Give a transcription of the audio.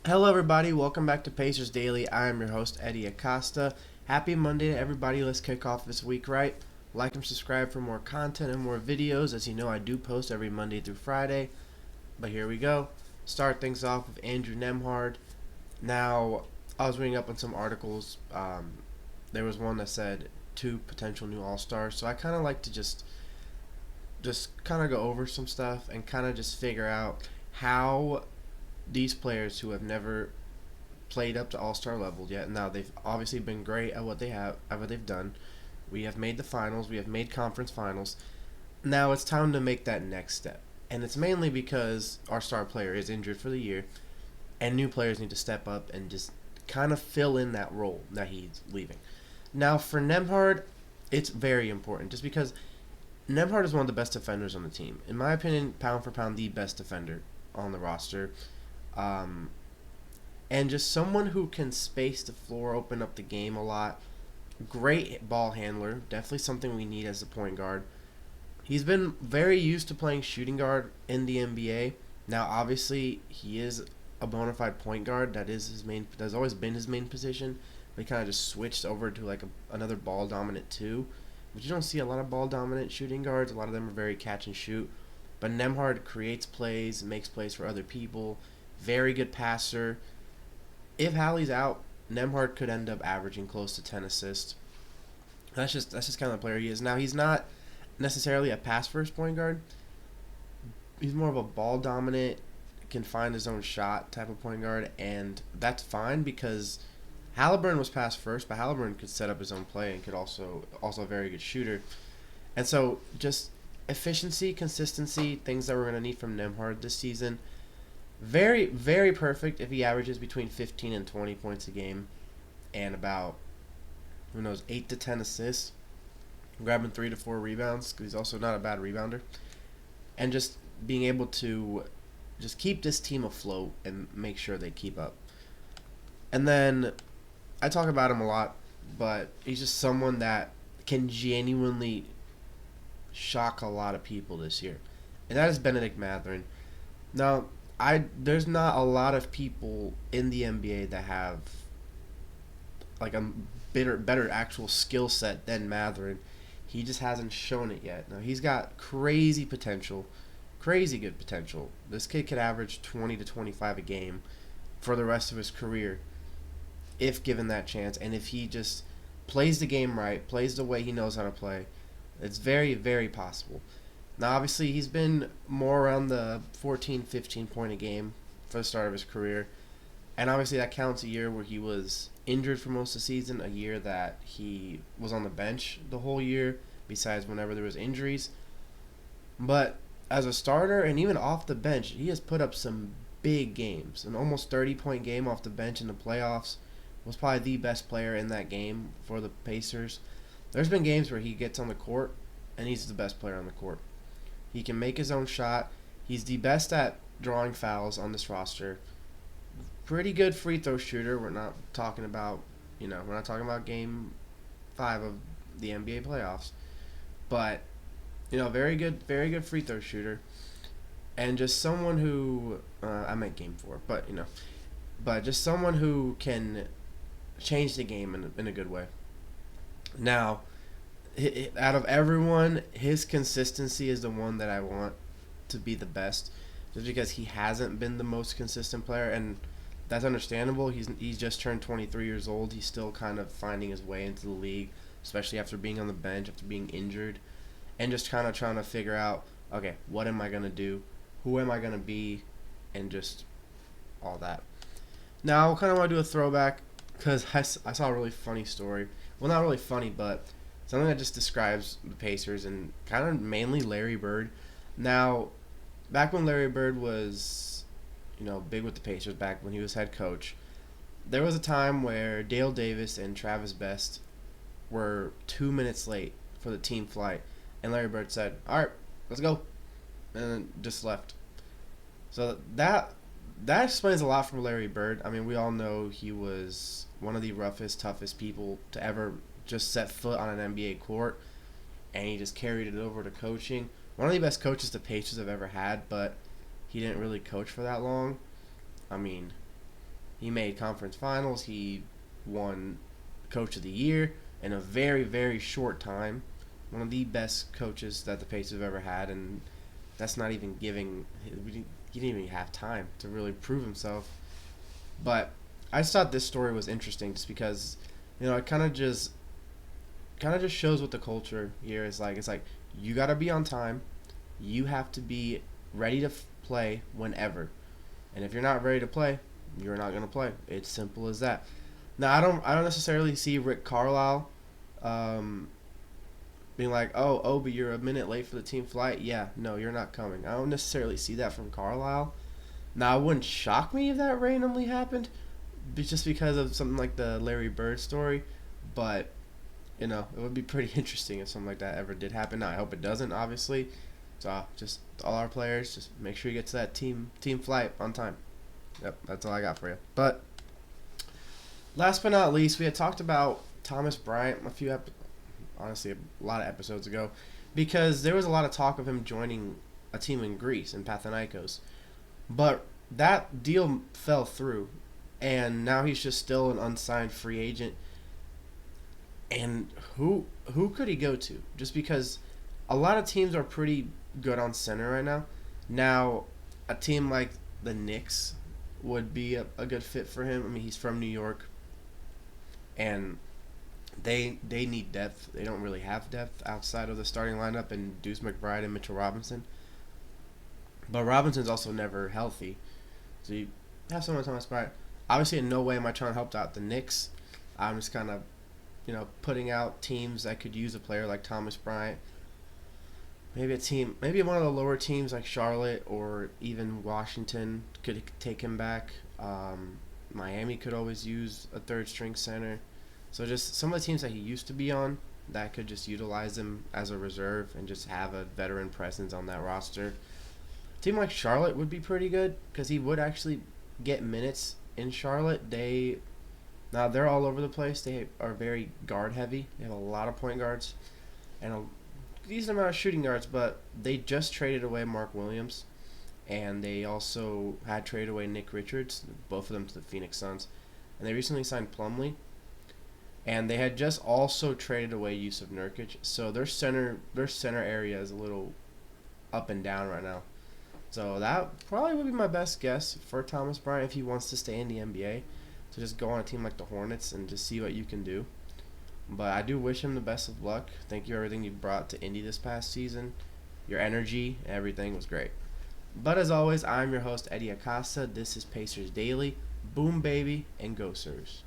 Hello, everybody. Welcome back to Pacers Daily. I am your host, Hery Acosta. Happy Monday to everybody. Let's kick off this week right. Like and subscribe for more content and more videos. As you know, I do post every Monday through Friday. But here we go. Start things off with Andrew Nembhard. Now, I was reading up on some articles. There was one that said 2 potential new All-Stars. So I kind of like to just kind of go over some stuff and kind of just figure out how these players who have never played up to all-star level yet. Now they've obviously been great at what they've done. We have made the finals. We have made conference finals. Now it's time to make that next step, and it's mainly because our star player is injured for the year, and new players need to step up and just kind of fill in that role that he's leaving. Now for Nembhard, it's very important just because Nembhard is one of the best defenders on the team. In my opinion, pound for pound, the best defender on the roster. Um, and just someone who can space the floor, open up the game a lot. Great ball handler, definitely something we need as a point guard. He's been very used to playing shooting guard in the NBA. Now, obviously, he is a bona fide point guard. That is his main. That's always been his main position. But he kind of just switched over to another ball dominant two, which you don't see a lot of ball dominant shooting guards. A lot of them are very catch and shoot. But Nembhard creates plays, makes plays for other people. Very good passer. If Hallie's out, Nembhard could end up averaging close to 10 assists. That's just kind of the player he is. Now he's not necessarily a pass first point guard. He's more of a ball dominant, can find his own shot type of point guard, and that's fine because Halliburton was pass first, but Halliburton could set up his own play and could also a very good shooter. And so just efficiency, consistency, things that we're gonna need from Nembhard this season. Very, very perfect if he averages between 15 and 20 points a game and about, 8 to 10 assists, grabbing 3 to 4 rebounds because he's also not a bad rebounder. And just being able to just keep this team afloat and make sure they keep up. And then I talk about him a lot, but he's just someone that can genuinely shock a lot of people this year. And that is Benedict Mathurin. Now, there's not a lot of people in the NBA that have like a better actual skill set than Mathurin. He just hasn't shown it yet. Now he's got crazy potential, crazy good potential. This kid could average 20 to 25 a game for the rest of his career if given that chance, and if he just plays the game right, plays the way he knows how to play. It's very, very possible. Now, obviously, he's been more around the 14, 15 point a game for the start of his career. And obviously, that counts a year where he was injured for most of the season, a year that he was on the bench the whole year, besides whenever there was injuries. But as a starter and even off the bench, he has put up some big games. An almost 30-point game off the bench in the playoffs. Was probably the best player in that game for the Pacers. There's been games where he gets on the court, and he's the best player on the court. He can make his own shot. He's the best at drawing fouls on this roster. Pretty good free throw shooter. We're not talking about game 5 of the NBA playoffs. But, very good free throw shooter. And just someone who, I meant game 4, but just someone who can change the game in a good way. Now, out of everyone, his consistency is the one that I want to be the best, just because he hasn't been the most consistent player, and that's understandable. He's just turned 23 years old. He's still kind of finding his way into the league, especially after being on the bench, after being injured, and just kind of trying to figure out, okay, what am I going to do? Who am I going to be? And just all that. Now, I kind of want to do a throwback because I saw a really funny story. Well, not really funny, but something that just describes the Pacers and kind of mainly Larry Bird. Now, back when Larry Bird was, big with the Pacers, back when he was head coach, there was a time where Dale Davis and Travis Best were 2 minutes late for the team flight, and Larry Bird said, "All right, let's go," and then just left. So that explains a lot from Larry Bird. I mean, we all know he was one of the roughest, toughest people to ever just set foot on an NBA court, and he just carried it over to coaching. One of the best coaches the Pacers have ever had, but he didn't really coach for that long. I mean, He made conference finals. He won Coach of the Year in a very, very short time. One of the best coaches that the Pacers have ever had, and that's not even giving. He didn't even have time to really prove himself. But I just thought this story was interesting, just because, it kind of just shows what the culture here is like. It's like, you got to be on time. You have to be ready to play whenever. And if you're not ready to play, you're not going to play. It's simple as that. Now, I don't necessarily see Rick Carlisle being like, oh, but you're a minute late for the team flight. Yeah, no, you're not coming. I don't necessarily see that from Carlisle. Now, it wouldn't shock me if that randomly happened, just because of something like the Larry Bird story. But, it would be pretty interesting if something like that ever did happen. Now, I hope it doesn't, obviously. So, just all our players, just make sure you get to that team flight on time. Yep, that's all I got for you. But last but not least, we had talked about Thomas Bryant honestly, a lot of episodes ago, because there was a lot of talk of him joining a team in Greece, in Panathinaikos. But that deal fell through, and now he's just still an unsigned free agent. And who could he go to? Just because a lot of teams are pretty good on center right now. Now, a team like the Knicks would be a good fit for him. I mean, he's from New York, and they need depth. They don't really have depth outside of the starting lineup and Deuce McBride and Mitchell Robinson. But Robinson's also never healthy. So you have someone like Thomas Bryant. Obviously, in no way am I trying to help out the Knicks. I'm just kind of, putting out teams that could use a player like Thomas Bryant. Maybe one of the lower teams like Charlotte or even Washington could take him back. Miami could always use a third-string center. So just some of the teams that he used to be on that could just utilize him as a reserve and just have a veteran presence on that roster. A team like Charlotte would be pretty good because he would actually get minutes in Charlotte. Now they're all over the place. They are very guard-heavy. They have a lot of point guards and a decent amount of shooting guards, but they just traded away Mark Williams, and they also had traded away Nick Richards, both of them to the Phoenix Suns, and they recently signed Plumlee, and they had just also traded away Yusuf Nurkic, so their center area is a little up and down right now. So that probably would be my best guess for Thomas Bryant if he wants to stay in the NBA, to just go on a team like the Hornets and just see what you can do. But I do wish him the best of luck. Thank you for everything you brought to Indy this past season. Your energy, everything was great. But as always, I'm your host, Hery Acosta. This is Pacers Daily. Boom, baby, and go, Sirs.